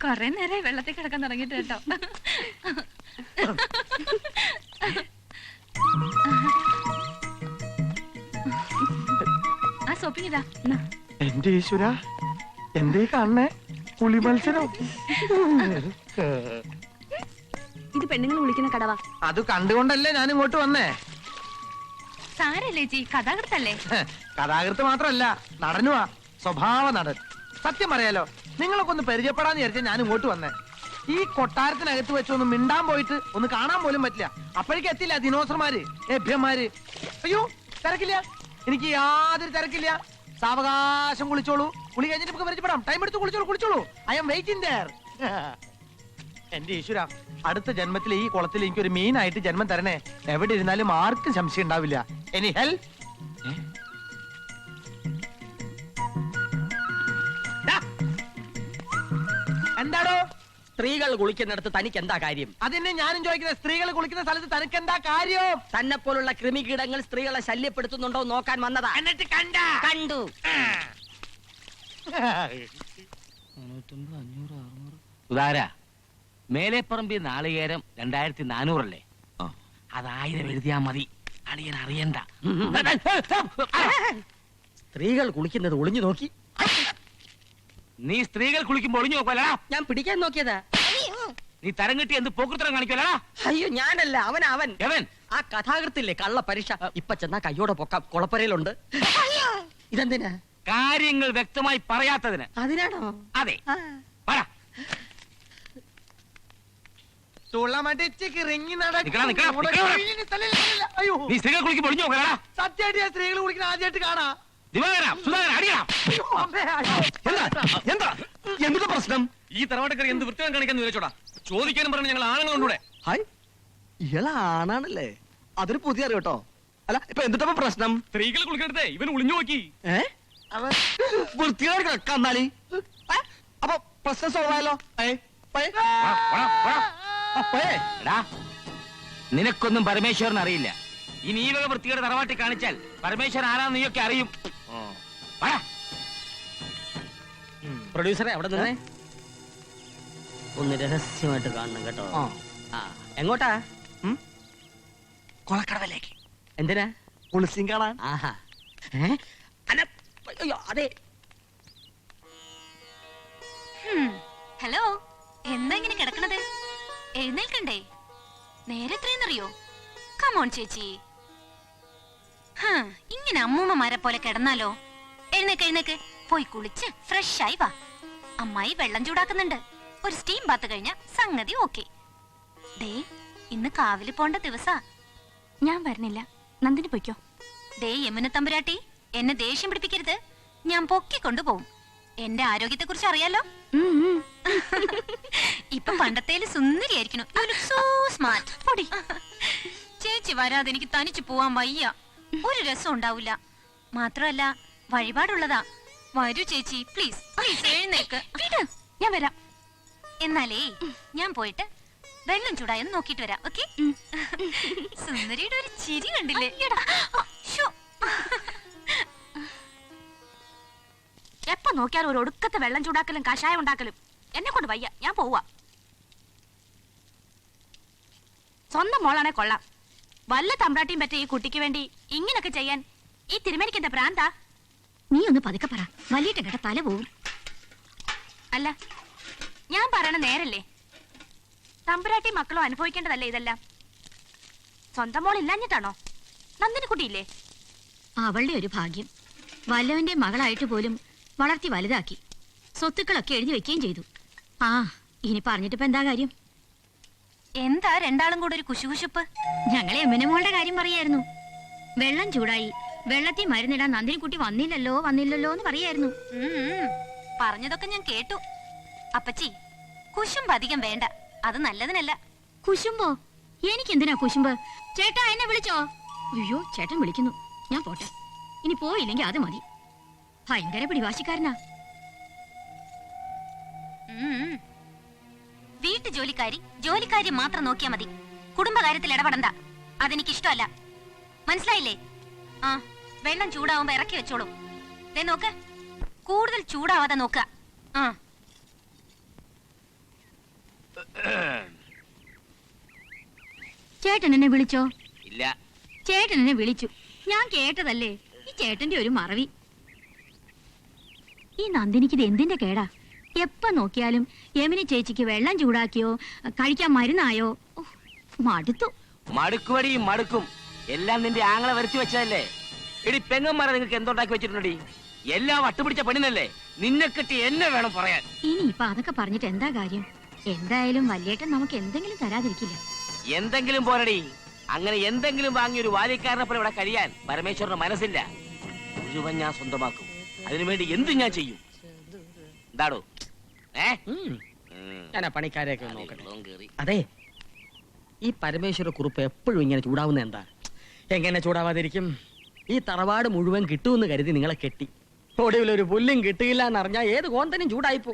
കൊറേ നേരമായി വെള്ളത്തിൽ കിടക്കാൻ തുടങ്ങിട്ട് കേട്ടോ. ആ സോപ്പിങ് ഇതാ. എന്റെ ഈശ്വര, എന്തേ കാണണേ? പുളി മത്സരം. ഇത് പെണ്ണുങ്ങൾ വിളിക്കുന്ന കടവാ. അത് കണ്ടുകൊണ്ടല്ലേ ഞാൻ ഇങ്ങോട്ട് വന്നേ. സാരല്ലേ ചേച്ചി, കഥാകൃത്തല്ലേ? കഥാകൃത്ത് മാത്രല്ല, നടനുവാ, സ്വഭാവ നടൻ. സത്യം പറയാലോ, നിങ്ങളൊക്കെ ഒന്ന് പരിചയപ്പെടാന്ന് വിചാരിച്ചാൽ ഞാൻ ഇങ്ങോട്ട് വന്നേ. ഈ കൊട്ടാരത്തിനകത്ത് വെച്ചൊന്ന് മിണ്ടാൻ പോയിട്ട് ഒന്ന് കാണാൻ പോലും പറ്റില്ല. അപ്പോഴേക്കും എത്തില്ല ദിനോസർമാര്, ലഭ്യന്മാര്. അയ്യോ തിരക്കില്ല, എനിക്ക് യാതൊരു തിരക്കില്ല. സാവകാശം കുളിച്ചോളൂ. കുളി കഴിഞ്ഞിട്ട് നമുക്ക് പരിചയപ്പെടാം. ടൈം എടുത്ത് കുളിച്ചോളൂ. I am waiting there. എന്റെ ഈശ്വര, അടുത്ത ജന്മത്തിൽ ഈ കുളത്തിൽ എനിക്കൊരു മീനായിട്ട് ജന്മം തരണേ. എവിടെ ഇരുന്നാലും ആർക്കും സംശയം ഉണ്ടാവില്ല. Any help? എന്താടോ? സ്ത്രീകൾ കുളിക്കുന്നിടത്ത് തനിക്ക് എന്താ കാര്യം? അതിനെ ഞാനും ചോദിക്കുന്നത്. സ്ത്രീകൾ കുളിക്കുന്ന സ്ഥലത്ത് തനിക്ക് എന്താ കാര്യം? തന്നെ പോലുള്ള കൃമികീടങ്ങൾ സ്ത്രീകളെ ശല്യപ്പെടുത്തുന്നുണ്ടോ നോക്കാൻ വന്നതാ. എന്നിട്ട് കണ്ടു. സുധാര, മേലെപ്പറമ്പി നാളികേരം 2400 അത് 1000 എഴുതിയാ മതി. അളിയൻ അറിയണ്ട. സ്ത്രീകൾ കുളിക്കുന്നത് ഒളിഞ്ഞു നോക്കി. നീ സ്ത്രീകൾ കുളിക്കുമ്പോ ഒളിഞ്ഞു നോക്കലടാ. ഞാൻ പിടിക്കാൻ നോക്കിയതാ. നീ തരം കിട്ടി എന്ത് പോക്കുത്തരം കാണിക്കലടാ. അയ്യോ ഞാനല്ല, അവൻ. എവൻ? ആ കഥാകൃത്തില്ലേ കള്ള പരീക്ഷ. ഇപ്പൊ ചെന്നാ കയ്യോടെ പൊക്കാം. കുളപ്പരയിലുണ്ട്. ഇതെന്തിനാ? കാര്യങ്ങൾ വ്യക്തമായി പറയാത്തതിന്. അതിനാണോ? അതെ. പറ. നീ സ്ത്രീകൾ കുളിക്കുമ്പോ ഒളിഞ്ഞു നോക്കലടാ. സത്യമായിട്ട് സ്ത്രീകൾ കുളിക്കുന്ന ആദ്യമായിട്ട് കാണാ. എന്താ പ്രശ്നം? ഈ തറവാട്ടക്കാരി എന്ത് വൃത്തിയാൻ കാണിക്കാന്ന് വിചാരിച്ചോടാ. ചോദിക്കാനും പറഞ്ഞു ഞങ്ങൾ ആണുങ്ങളുണ്ടൂടെ. ഹായ്, ഇയാളെ ആണാണല്ലേ? അതൊരു പുതിയ അറിവ് കേട്ടോ. അല്ല, ഇപ്പൊ എന്തിട്ടപ്പോ പ്രശ്നം? സ്ത്രീകൾ കുളിക്കരുതേ, ഇവൻ ഒളിഞ്ഞു നോക്കി. വൃത്തിയോട് കന്നാലി. അപ്പൊ പ്രശ്നം സോൾവ് ആയല്ലോ. നിനക്കൊന്നും പരമേശ്വരൻ അറിയില്ല. ഇനി ഈ വക വൃത്തിയുടെ തറവാട്ടി കാണിച്ചാൽ പരമേശ്വരൻ ആരാന്ന് നീയൊക്കെ അറിയും. പ്രൊഡ്യൂസറെ അവിടെ നിന്നേ ഒന്ന് രഹസ്യമായിട്ട് കാണണം കേട്ടോ. എങ്ങോട്ടാ? കൊളക്കടവിലേക്ക്. എന്തിനാ? കുളിസിം കാണാൻ. ആഹാ. അതെ. ഹലോ, എന്താ ഇങ്ങനെ കിടക്കണത്? എഴുന്നേൽക്കണ്ടേ? നേരെ എത്രയെന്നറിയോ? കമോൺ ചേച്ചി. ഇങ്ങനെ അമ്മൂമ്മമാരെ പോലെ കിടന്നാലോ? എഴുന്നേക്ക്, പോയി കുളിച്ച് ഫ്രഷ് ആയി വാ. അമ്മായി വെള്ളം ചൂടാക്കുന്നുണ്ട്. ഒരു സ്റ്റീം ബാത്ത് കഴിഞ്ഞ സംഗതി ഓക്കെ. ദേ, ഇന്ന് കാവില് പോണ്ട ദിവസാ. ഞാൻ വരണില്ല, നന്ദിനി പൊയ്ക്കോ. ദേ യമുന തമ്പുരാട്ടി, എന്നെ ദേഷ്യം പിടിപ്പിക്കരുത്. ഞാൻ പൊക്കിക്കൊണ്ടുപോകും. എന്റെ ആരോഗ്യത്തെ കുറിച്ച് അറിയാലോ. ഇപ്പൊ പണ്ടത്തേല് സുന്ദരിയായിരിക്കണം. ചേച്ചി വരാതെ എനിക്ക് തനിച്ചു പോവാൻ വയ്യ. ഒരു രസം ഉണ്ടാവില്ല. മാത്രമല്ല വഴിപാടുള്ളതാ. വരൂ ചേച്ചി, പ്ലീസ് എഴുന്നേക്ക്. ഞാൻ വരാം. എന്നാലേ ഞാൻ പോയിട്ട് വെള്ളം ചൂടായെന്ന് നോക്കിട്ട് വരാം. ഓക്കെ? സുന്ദരിയുടെ ഒരു ചിരി കണ്ടില്ലേ? എപ്പോ നോക്കിയാലും ഒരു ഒടുക്കത്തെ വെള്ളം ചൂടാക്കലും കഷായം ഉണ്ടാക്കലും. എന്നെ കൊണ്ട് വയ്യ, ഞാൻ പോവാ. സ്വന്തം മോളാണെ കൊള്ളാം. വല്ല തമ്പ്രാട്ടിയും പറ്റ ഈ കുട്ടിക്ക് വേണ്ടി ഇങ്ങനൊക്കെ ചെയ്യാൻ ഈ തിരുമേനിക്ക് എന്താ പ്രാന്താ? നീ ഒന്ന് പതുക്കെ പറ, വലിയ കേട്ട തല പോവും. അല്ല, ഞാൻ പറയണ നേരല്ലേ? തമ്പുരാട്ടി മക്കളും അനുഭവിക്കേണ്ടതല്ലേ ഇതെല്ലാം? സ്വന്തം മോൾ ഇല്ലാഞ്ഞിട്ടാണോ? നന്ദിനി കുട്ടിയില്ലേ? അവളുടെ ഒരു ഭാഗ്യം. വല്ലവന്റെ മകളായിട്ട് പോലും വളർത്തി വലുതാക്കി. സ്വത്തുക്കളൊക്കെ എഴുതി വെക്കുകയും ചെയ്തു. ആ, ഇനി പറഞ്ഞിട്ടിപ്പോ എന്താ കാര്യം? എന്താ രണ്ടാളും കൂടെ ഒരു കുശുകുശുപ്പ്? ഞങ്ങളെ എമ്മനമോളുടെ കാര്യം പറയായിരുന്നു. വെള്ളം ചൂടായി, വെള്ളത്തിൽ മരുന്നിടാൻ നന്ദിനിക്കുട്ടി വന്നില്ലല്ലോ എന്ന് പറയായിരുന്നു. പറഞ്ഞതൊക്കെ ഞാൻ കേട്ടു. അപ്പച്ചി, കുശുമ്പ് അധികം വേണ്ട, അത് നല്ലതിനല്ല. കുശുമ്പോ? എനിക്കെന്തിനാ കുശുമ്പ്? ചേട്ടാ, എന്നെ വിളിച്ചോ? അയ്യോ, ചേട്ടൻ വിളിക്കുന്നു, ഞാൻ പോട്ടെ. ഇനി പോയില്ലെങ്കിൽ അത് മതി. ഭയങ്കര പിടിവാശിക്കാരനാ. വീട്ടു ജോലിക്കാരി മാത്രം നോക്കിയാ മതി. കുടുംബകാര്യത്തിൽ ഇടപെടണ്ട. അതെനിക്കിഷ്ടമല്ല. മനസ്സിലായില്ലേ? ആ, വെള്ളം ചൂടാവുമ്പോ ഇറക്കി വെച്ചോളൂ. ദേ നോക്ക്, കൂടുതൽ ചൂടാവാതെ നോക്കുക. ആ, ചേട്ടൻ എന്നെ വിളിച്ചോ? ഇല്ല. ചേട്ടൻ എന്നെ വിളിച്ചു, ഞാൻ കേട്ടതല്ലേ. ഈ ചേട്ടന്റെ ഒരു മറവി. ഈ നന്ദിനിക്ക് ഇത് എന്തിന്റെ കേടാ? എപ്പ നോക്കിയാലും യമിനി ചേച്ചിക്ക് വെള്ളം ചൂടാക്കിയോ കഴിക്കാൻ മരുന്നായോ. മടുത്തു. മടുക്കുവടി മടുക്കും. എല്ലാം നിന്റെ ആങ്ങളെ വരച്ചു വെച്ചതല്ലേ. എടി പെങ്ങന്മാരെ നിങ്ങൾക്ക് എന്തുണ്ടാക്കി വെച്ചിട്ടുണ്ടടി? എല്ലാം വട്ടുപിടിച്ച പെണ്ണിനല്ലേ. നിന്നെ കെട്ടി എന്നെ വേണം പറയാൻ. ഇനി ഇപ്പൊ അതൊക്കെ പറഞ്ഞിട്ട് എന്താ കാര്യം? എന്തായാലും വല്യേട്ടൻ നമുക്ക് എന്തെങ്കിലും തരാതിരിക്കില്ല. എന്തെങ്കിലും പോരടി. അങ്ങനെ എന്തെങ്കിലും വാങ്ങി ഒരു വാലിക്കാരനെ പോലെ ഇവിടെ കഴിയാൻ പരമേശ്വരന് മനസ്സില്ല. മുഴുവൻ ഞാൻ സ്വന്തമാക്കും. അതിനുവേണ്ടി എന്തും ഞാൻ ചെയ്യും. എന്താടോ? ഞാൻ ആ പണിക്കാരെയൊക്കെ ഒന്ന് നോക്കട്ടെ. അതെ, ഈ പരമേശ്വര കുറുപ്പ് എപ്പോഴും ഇങ്ങനെ ചൂടാവുന്ന എന്താ? എങ്ങനെ ചൂടാവാതിരിക്കും? ഈ തറവാട് മുഴുവൻ കിട്ടുമെന്ന് കരുതി നിങ്ങളെ കെട്ടി, ഒടുവിലൊരു പുല്ലും കിട്ടിയില്ല എന്നറിഞ്ഞാൽ ഏത് കോന്തനും ചൂടായിപ്പോ.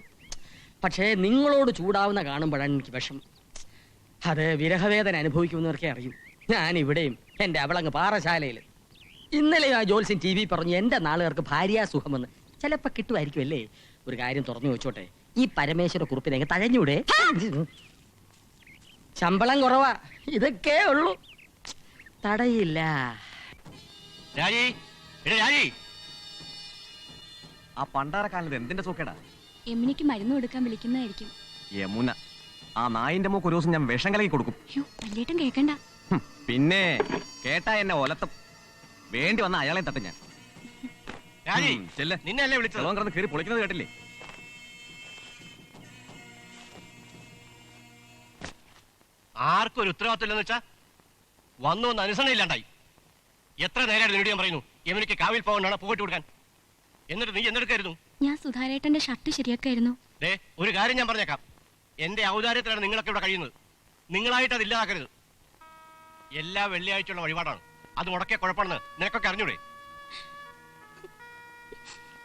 പക്ഷേ നിങ്ങളോട് ചൂടാവുന്ന കാണുമ്പോഴാണ് എനിക്ക് വിഷമം. അത് വിരഹവേദന അനുഭവിക്കുന്നവർക്കേ അറിയൂ. ഞാൻ ഇവിടെയും എന്റെ അവളങ്ങ് പാറശാലയിൽ. ഇന്നലെ ആ ജോത്സ്യൻ TV പറഞ്ഞു എന്റെ നാളുകാർക്ക് ഭാര്യാസുഖമെന്ന്. ചിലപ്പോ കിട്ടുമായിരിക്കും അല്ലേ? ഒരു കാര്യം തുറന്നു വെച്ചോട്ടെ, ഈ പരമേശ്വര കുറുപ്പിനെ തഴഞ്ഞൂടെ? ശമ്പളം കുറവാ, ഇതൊക്കെ ഉള്ളൂ, തടയില്ല. രാജി, രാജി, ആ പണ്ടാരക്കാലത്ത് എന്തിന്റെ സൂക്കേടാ? യമുനിക്ക് മരുന്ന് കൊടുക്കാൻ വിളിക്കുന്നതായിരിക്കും. യമുന, ആ നായിന്റെ മൂക്ക് ഒരു ദിവസം ഞാൻ വിഷം കലക്കി കൊടുക്കും. വല്യേട്ടൻ കേക്കണ്ട. പിന്നെ കേട്ടാ എന്നെ ഒലത്തും. വേണ്ടി വന്ന അയാളെ തട്ടും ഞാൻ. രാജി, ചെല്ലെ, നിന്നെ അല്ലേ വിളിച്ചത്? കിടന്ന് കയറി പൊളിക്കുന്നത് കേട്ടില്ലേ? ആർക്കും ഒരു ഉത്തരവാദിത്തമില്ലെന്ന് വെച്ചാ വന്നു വന്ന് അനുസരണ ഇല്ലാണ്ടായി. എത്ര നേരമായിട്ട് നിന്നോട് ഞാൻ പറയുന്നു യമുനയ്ക്ക് കാവിൽ പോകണ്ടാണ് പോയിട്ട് കൊടുക്കാൻ. എന്നിട്ട് നീ എന്തെടുക്കായിരുന്നു? ഞാൻ സുധാരേട്ടന്റെ ഷർട്ട് ശരിയാക്കായിരുന്നു. ഒരു കാര്യം ഞാൻ പറഞ്ഞേക്കാം, എന്റെ ഔദാര്യത്തിലാണ് നിങ്ങളൊക്കെ ഇവിടെ കഴിയുന്നത്. നിങ്ങളായിട്ട് അത് ഇല്ലാതാക്കരുത്. എല്ലാ വെള്ളിയാഴ്ചയുള്ള വഴിപാടാണ്, അത് മുടക്കിയ കുഴപ്പമാണെന്ന് നിനക്കൊക്കെ അറിഞ്ഞൂടെ?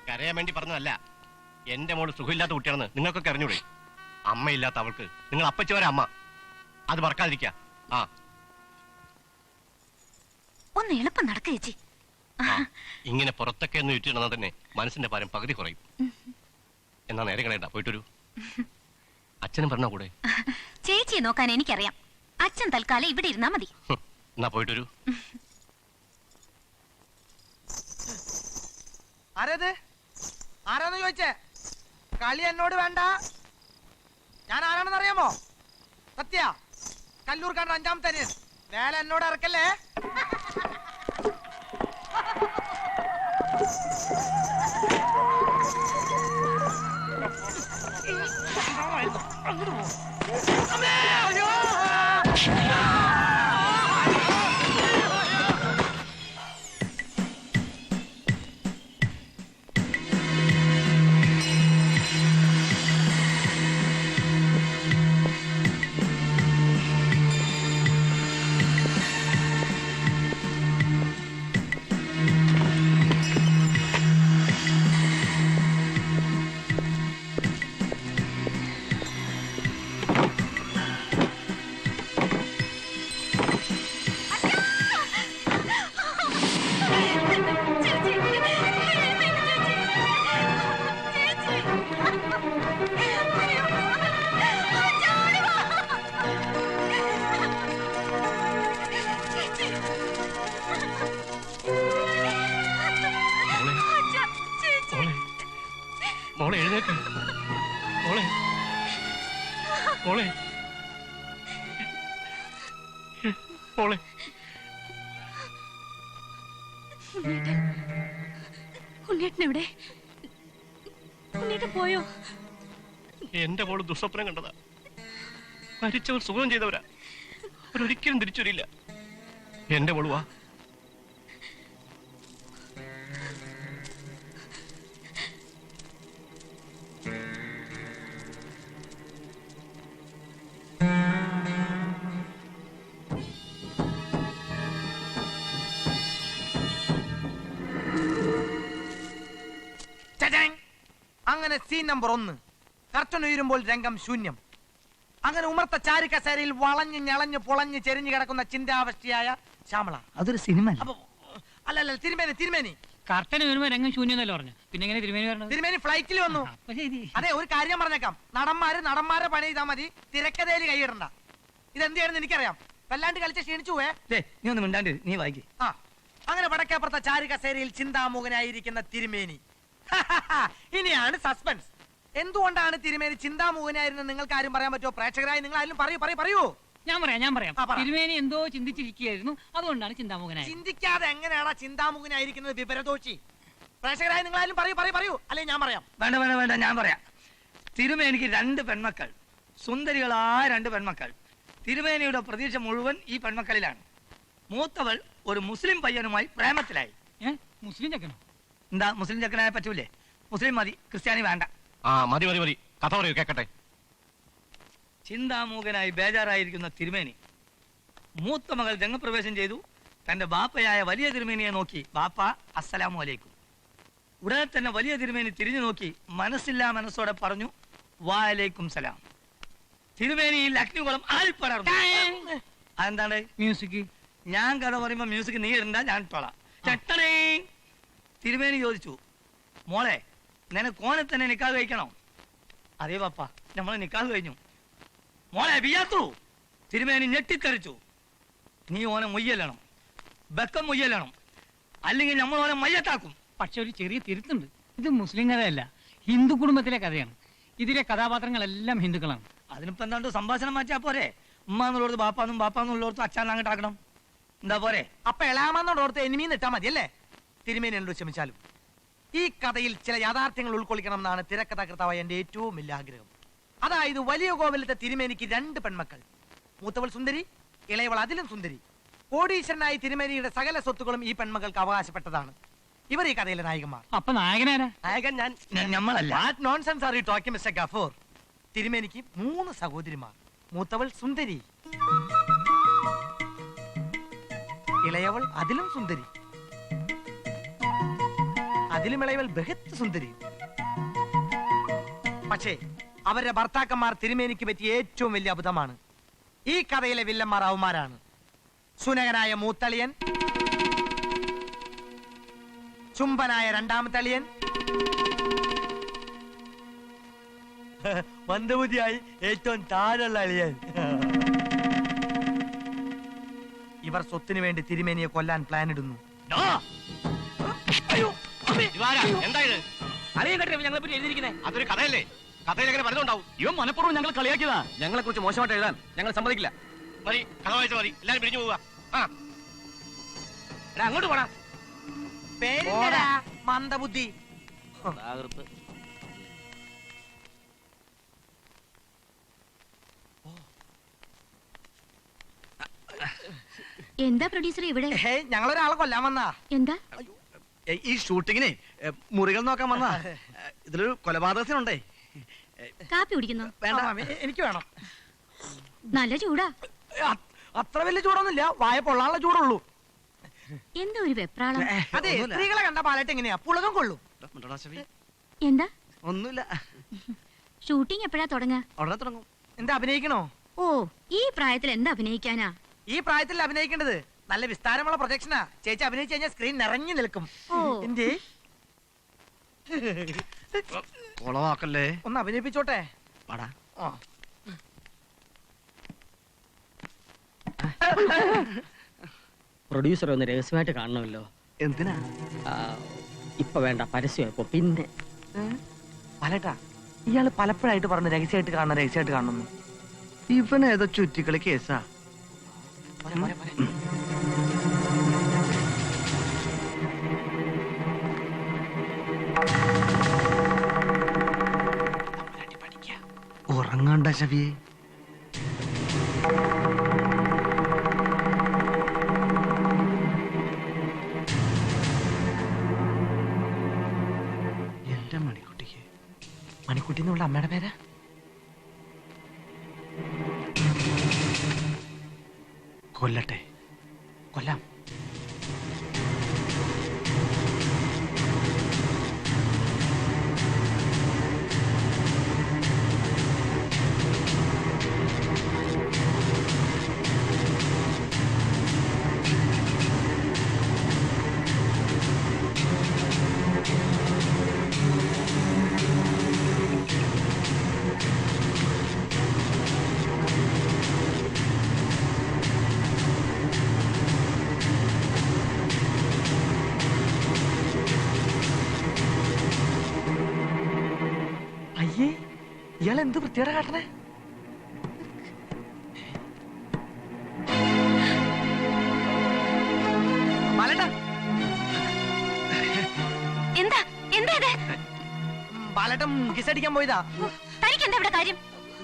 കരയാൻ വേണ്ടി പറഞ്ഞതല്ല, എന്റെ മോള് സുഖമില്ലാത്ത കുട്ടിയാണെന്ന് നിങ്ങൾക്കൊക്കെ അറിഞ്ഞൂടെ? അമ്മയില്ലാത്ത അവൾക്ക് നിങ്ങൾ അപ്പച്ചി വരെ അമ്മ, അത് മറക്കാതിരിക്ക. ആ, ഒന്ന് എളുപ്പം നടക്ക ചേച്ചി. ഇങ്ങനെ പുറത്തൊക്കെ ഒന്ന് ചുറ്റിടന്നാൽ തന്നെ മനസ്സിന്റെ ഭാരം പകുതി കുറയും. എന്നാ നേരെ കളയണ്ട, പോയിട്ടൊരു. അച്ഛനും പറഞ്ഞ കൂടെ? ചേച്ചിയെ നോക്കാൻ എനിക്കറിയാം. അച്ഛൻ തൽക്കാലം ഇവിടെ ഇരുന്നാ മതി. എന്നാ പോയിട്ടൊരു. ആരത്? ആരാന്ന് ചോദിച്ചേ? കളി എന്നോട് വേണ്ട. ഞാൻ ആരാണെന്ന് അറിയാമോ? സത്യ, കല്ലൂർക്കാരൻ 5ാമത്തെ അനിയൻ. വേല എന്നോട് ഇറക്കല്ലേ. മോളെ എഴുന്നേക്ക്. മോളെ, മോളെ, മോളെ. ഉണ്ണേട്ടൻ എവിടെ? ഉണ്ണേട്ടൻ പോയോ? എന്റെ മോള് ദുസ്വപ്നം കണ്ടതാ. മരിച്ചവർ സുഖം ചെയ്തവരാ, അവരൊരിക്കലും തിരിച്ചു വരില്ല. എന്റെ മോള് വാ. അങ്ങനെ സീൻ നമ്പർ 1. കർട്ടൻ ഉയരുമ്പോൾ രംഗം ശൂന്യം. അങ്ങനെ ഉമർത്ത ചാരുകസേരയിൽ വളഞ്ഞ് ഞളഞ്ഞ് പൊളഞ്ഞ് ചെരിഞ്ഞു കിടക്കുന്ന ചിന്താവസ്ഥയായ ശ്യാമള. അതൊരു സിനിമ. അല്ലല്ല, തിരുമേനി കർട്ടന് വരുമ്പോ രംഗം ശൂന്യെന്നല്ലോ പറഞ്ഞു. പിന്നെ എങ്ങനെ തിരുമേനി പറഞ്ഞത്? തിരുമേനി ഫ്ലൈറ്റിൽ വന്നു. അതെ, ഒരു കാര്യം പറഞ്ഞേക്കാം. നടന്മാരെ പണി ചെയ്താൽ മതി, തിരക്കഥയിൽ കൈയിടണ്ട. ഇതെന്ത് ചെയ്യണമെന്ന് എനിക്കറിയാം. വല്ലാണ്ട് കളിച്ച് ക്ഷീണിച്ചു പോയേ. നീ ഒന്ന് മിണ്ടാണ്ട് നീ വായിക്കേ. ആ അങ്ങനെ വടക്കേപ്പുറത്തെ ചാരുകസേരയിൽ ചിന്താമുഖനായിരിക്കുന്ന തിരുമേനി. ഇനിയാണ് സസ്പെൻസ്. എന്തുകൊണ്ടാണ് തിരുമേനി ചിന്താമുഖനായിരുന്നത് നിങ്ങൾക്ക് ആരും പറയാൻ പറ്റുമോ? പ്രേക്ഷകരായി നിങ്ങൾ ആരും പറയൂ. ഞാൻ പറയാം ആ, പറ. തിരുമേനി എന്തോ ചിന്തിച്ചിരിക്കുകയായിരുന്നു, അതുകൊണ്ടാണ് ചിന്താമുഖനായത്. ചിന്തിക്കാതെ എങ്ങനെയാണ് ചിന്താമുഖനായിരിക്കുന്നത്? വിവരദോഷി. പ്രേക്ഷകരായി നിങ്ങൾ ആരും പറയൂ, അല്ലെങ്കിൽ ഞാൻ പറയാം. വേണ്ട ഞാൻ പറയാം. തിരുമേനിക്ക് 2 പെൺമക്കൾ, സുന്ദരികളായ 2 പെൺമക്കൾ. തിരുമേനിയുടെ പ്രതീക്ഷ മുഴുവൻ ഈ പെൺമക്കളിലാണ്. മൂത്തവൾ ഒരു മുസ്ലിം പയ്യനുമായി പ്രേമത്തിലായി. മുസ്ലിം ചെക്കനോ? എന്താ മുസ്ലിം ചെക്കനായ പറ്റൂലേ? മുസ്ലിം മതി, ക്രിസ്ത്യാനി വേണ്ട. മതി കഥ പറയൂ, കേക്കട്ടെ. ചിന്താമൂകനായി ബേജാറായിരിക്കുന്ന തിരുമേനി മൂത്ത മകൾ രംഗപ്രവേശം ചെയ്തു. തന്റെ ബാപ്പയായ വലിയ തിരുമേനിയെ നോക്കി, ബാപ്പ അസ്സലാമു അലൈക്കും. ഉടനെ തന്നെ വലിയ തിരുമേനി തിരിഞ്ഞു നോക്കി മനസ്സില്ലാ മനസ്സോടെ പറഞ്ഞു, വാലൈക്കും സലാം. തിരുമേനിയിൽ അഗ്നികുളം ആൽപ്പടർന്നു. അതെന്താണ്? മ്യൂസിക്. ഞാൻ കഥ പറയുമ്പോ മ്യൂസിക് നീ ഇടണ്ട, ഞാൻ ഇട്ടോളാം. ചട്ടണേ. തിരുമേനി ചോദിച്ചു, മോളെ നിനക്ക് ഓനെ തന്നെ നിക്കാഹ് കഴിക്കണോ? അതേ പാപ്പ, നമ്മളെ നിക്കാഹ് കഴിഞ്ഞു. മോളെ ബിയാത്തു. തിരുമേനി ഞെട്ടിത്തെറിച്ചു. നീ ഓനെ മുയ്യല്ലണം, ബക്കം മുയ്യല്ലണം, അല്ലെങ്കിൽ നമ്മൾ ഓനെ മയ്യത്താക്കും. പക്ഷെ ഒരു ചെറിയ തിരുത്തുണ്ട്. ഇത് മുസ്ലിം കഥയല്ല, ഹിന്ദു കുടുംബത്തിലെ കഥയാണ്. ഇതിലെ കഥാപാത്രങ്ങളെല്ലാം ഹിന്ദുക്കളാണ്. അതിനിപ്പോ എന്താണ്ട് സംഭാഷണം മാറ്റാ പോരെ? ഉമ്മ എന്നുള്ളടത്ത് ബാപ്പാന്നും ബാപ്പാന്നുള്ളടത്ത് അച്ഛൻ അങ്ങോട്ടാക്കണം. എന്താ പോരെ? അപ്പൊ എളാമെന്നോടോർത്ത് എനിമീന്ന് ഇട്ടാ മതിയല്ലേ? തിരുമേനി എന്നോട് ക്ഷമിച്ചാലും ഈ കഥയിൽ ചില യാഥാർത്ഥ്യങ്ങൾ ഉൾക്കൊള്ളിക്കണം എന്നാണ് തിരക്കഥാകൃത്താവായ എന്റെ ഏറ്റവും വലിയ ആഗ്രഹം. അതായത് വലിയ കോവിലത്തെ തിരുമേനിക്ക് 2 പെൺമക്കൾ. മൂത്തവൾ സുന്ദരി, ഇളയവൾ അതിലും സുന്ദരി. കോടീശ്വരനായി തിരുമേനിയുടെ സകല സ്വത്തുക്കളും ഈ പെൺമക്കൾക്ക് അവകാശപ്പെട്ടതാണ്. ഇവർ ഈ കഥയിലെ നായകന്മാർ. അപ്പൊ നായകനാരാ? നായകൻ നമ്മളല്ല. Nonsense are you talking mister Gafoor? തിരുമേനിക്ക് 3 സഹോദരിമാർ. മൂത്തവൾ സുന്ദരി, ഇളയവൾ അതിലും സുന്ദരി, അതിലും ഇളയവൾ ബഹത്ത് സുന്ദരി. പക്ഷേ അവരുടെ ഭർത്താക്കന്മാർ തിരുമേനിക്ക് പറ്റിയ ഏറ്റവും വലിയ അബദ്ധമാണ്. ഈ കഥയിലെ വില്ലന്മാർ അവന്മാരാണ്. സുനകനായ മൂത്തളിയൻ, ചുംബനായ 2ാമത്തെ അളിയൻ, മന്ദബുദ്ധിയായി ഏറ്റവും താഴെയുള്ള അളിയൻ. ഇവർ സ്വത്തിനു വേണ്ടി തിരുമേനിയെ കൊല്ലാൻ പ്ലാൻ ഇടുന്നു. ഞങ്ങളെ പറ്റി എഴുതിയിരിക്കുന്നത് അതൊരു കഥയല്ലേ? കഥയിൽ എങ്ങനെ വരുന്നുണ്ടാവും? ഇവൻ മനഃപൂർവ്വം ഞങ്ങൾ കളിയാക്കിയതാ. ഞങ്ങളെ കുറിച്ച് മോശമായിട്ട് എഴുതാൻ ഞങ്ങൾ സമ്മതിക്കില്ല. മതി, കഥ വായിച്ചാൽ മതി. എല്ലാരും പിരിഞ്ഞു പോവുക. അങ്ങോട്ട് പോടാ. പേരെന്താടാ? മന്ദബുദ്ധി. എന്താ പ്രൊഡ്യൂസർ ഇവിടെ? ഞങ്ങളൊരാളെ കൊല്ലാൻ വന്നാ. എന്താ? ഈ ഷൂട്ടിങ്ങിനെ മുറികൾ നോക്കാൻ വന്നാ. ഇതിലൊരു കൊലപാതകത്തിനുണ്ടേ. കാപ്പി കുടിക്കുന്നു? എനിക്ക് വേണം. നല്ല ചൂടാ. അത്ര വലിയ ചൂടൊന്നുമില്ല, വായ പൊള്ളാനുള്ള ചൂടുള്ളൂ. എന്താ ഒരു വെപ്രാളം? അതെ, സ്ത്രീകളെ കണ്ട പാലായിട്ട് എങ്ങനെയാ പുളകം കൊള്ളും. എന്താ? ഒന്നുമില്ല. ഷൂട്ടിംഗ് എപ്പോഴാ തുടങ്ങാ? ഉടനെ തുടങ്ങും. എന്താ അഭിനയിക്കണോ? ഓ, ഈ പ്രായത്തിൽ എന്താ അഭിനയിക്കാനാ? ഈ പ്രായത്തിൽ അഭിനയിക്കേണ്ടത് നല്ല വിസ്താരമുള്ള പ്രൊജക്ഷനാ. ചേച്ചി അഭിനയിച്ചു കഴിഞ്ഞാൽ സ്ക്രീൻ നിറഞ്ഞു നിൽക്കും. എന്തേ കൊളവാക്കല്ലേ? ഒന്ന് അഭിനയിപ്പിച്ചോട്ടെ. പാടാ. പ്രൊഡ്യൂസർ ഒന്ന് രഹസ്യമായിട്ട് കാണണമല്ലോ. എന്തിനാ? ഇപ്പൊ വേണ്ട, പരസ്യമായപ്പോ പിന്നെ. പലട്ടാ, ഇയാള് പലപ്പോഴായിട്ട് പറഞ്ഞ് രഹസ്യമായിട്ട് കാണണം. ഇവനേതോ ചുറ്റിക്കളി കേസാ. ഉറങ്ങണ്ട ശവിയെ. എന്റെ മണിക്കുട്ടി എന്നുള്ള അമ്മയുടെ പേരാ? കൊല്ലട്ടെ, കൊല്ലാം. ഇയാൾ എന്ത് വൃത്തിയോടെ കാട്ടണേ? ബാലേട്ടാ, എന്താ എന്താ ഇത്? ബാലേട്ടൻ കിസടിക്കാൻ പോയതാ. തനിക്ക് എന്താ ഇവിടെ കാര്യം?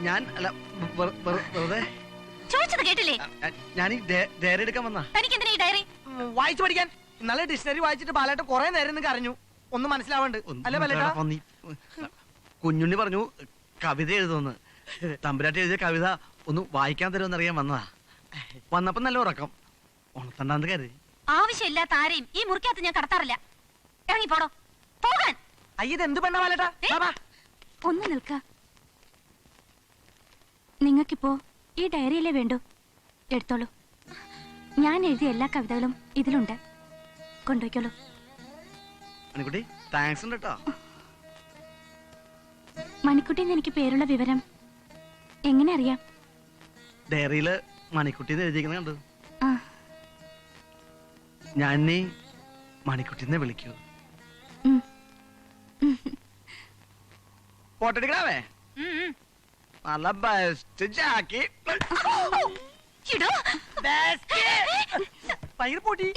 ഞാൻ അല്ല വെറുതെ ചോദിച്ചത് കേട്ടില്ലേ? ഞാൻ ഡയറി എടുക്കാൻ വന്നാ. തനിക്ക് എന്തിനാ ഈ ഡയറി? വായിച്ചു പഠിക്കാൻ. ഇന്നലെ ഡിക്ഷണറി വായിച്ചിട്ട് ബാലേട്ടൻ കുറെ നേരം നിന്ന് കരഞ്ഞു. ഒന്നും മനസ്സിലാവണ്ട് അല്ലേ ബാലേട്ടാ? കുഞ്ഞുണ്ണി പറഞ്ഞു കവിത എഴുതുമെന്ന്. തമ്പുരാട്ടി എഴുതിയ കവിത ഒന്ന് വായിക്കാൻ തരുമെന്ന് അറിയാൻ വന്നതാ. വന്നപ്പോ നല്ല ഉറക്കം. ഉണത്തണ്ടാന്ന് കരുതി. ആവശ്യമില്ലാത്ത ആരെയും ഈ മുറിക്കകത്ത് ഞാൻ കടത്താറില്ല. ഇറങ്ങി പോടോ, പോകാൻ. അയ്യത് എന്ത് പെണ്ണ ബാലേട്ടാ? ഒന്ന് നിൽക്ക. നിങ്ങൾക്കിപ്പോ ഈ ഡയറിയിലേ വേണ്ടു. എടുത്തോളൂ. ഞാൻ എഴുതിയ എല്ലാ കവിതകളും ഇതിലുണ്ട്. കൊണ്ടുപോയിക്കോളൂ. മണിക്കുട്ടി താങ്ക്സ് ഉണ്ട് കേട്ടോ. മണിക്കുട്ടിന്ന് എനിക്ക് പേരുള്ള വിവരം എങ്ങനെ അറിയാം? ഡയറിയില് മണിക്കുട്ടിന്ന് എഴുതിയിരിക്കുന്നത് കണ്ടു. ആ, ഞാൻ നീ മണിക്കുട്ടിന്നെ വിളിക്കൂ. ഉം. ഫോട്ടോടിക്കണേ? നല്ല ബെസ്റ്റ് ജാക്കി. ഇടോ. ഭയങ്കര പൊടി.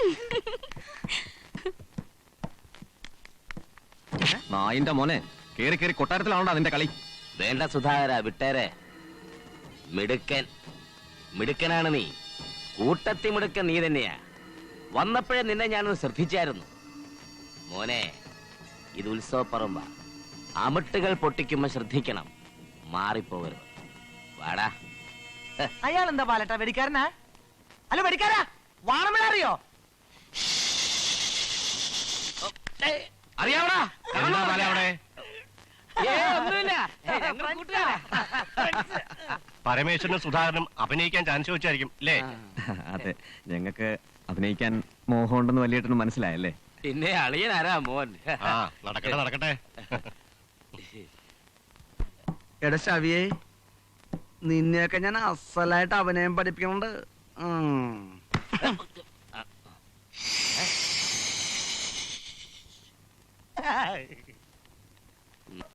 നായിന്റെ മോനെ കേറി കേറി കൊട്ടാരത്തിലാണോ അതിന്റെ കളി? വേണ്ട സുധാകര, വിട്ടേരെ. മിടുക്കൻ മിടുക്കനാണ് നീ. കൂട്ടത്തി മിടുക്കൻ നീ തന്നെയാ. വന്നപ്പോഴേ നിന്നെ ഞാനൊന്ന് ശ്രദ്ധിച്ചായിരുന്നു. മോനെ, ഇത് ഉത്സവപ്പറമ്പ. അമിട്ടുകൾ പൊട്ടിക്കുമ്പോ ശ്രദ്ധിക്കണം, മാറിപ്പോകരുത്. വാടാ. അയാൾ എന്താ ബാലേട്ടാ വെടിക്കാരനാ? ഹലോ വെടിക്കാരാ, വാണമിള അറിയോ? അറിയാവടാ? എന്താ ബാല അവിടെ? ഒന്നുമില്ല. ഞങ്ങൾ കൂട്ടുകാരാ. പരമേശ്വരനും സുധാകരനും അഭിനയിക്കാൻ ചാൻസ് ചോദിച്ചായിരിക്കും അല്ലേ? അതെ, ഞങ്ങൾക്ക് അഭിനയിക്കാൻ മോഹമുണ്ടെന്ന് വലിയേട്ടന് മനസ്സിലായല്ലേ? പിന്നെ അളിയൻ ആരാ മോൻ? ആ, നടക്കട്ടെ നടക്കട്ടെ. എടാ ശവിയെ, നിന്നെയൊക്കെ ഞാൻ അസലായിട്ട് അഭിനയം പഠിപ്പിക്കുന്നുണ്ട്.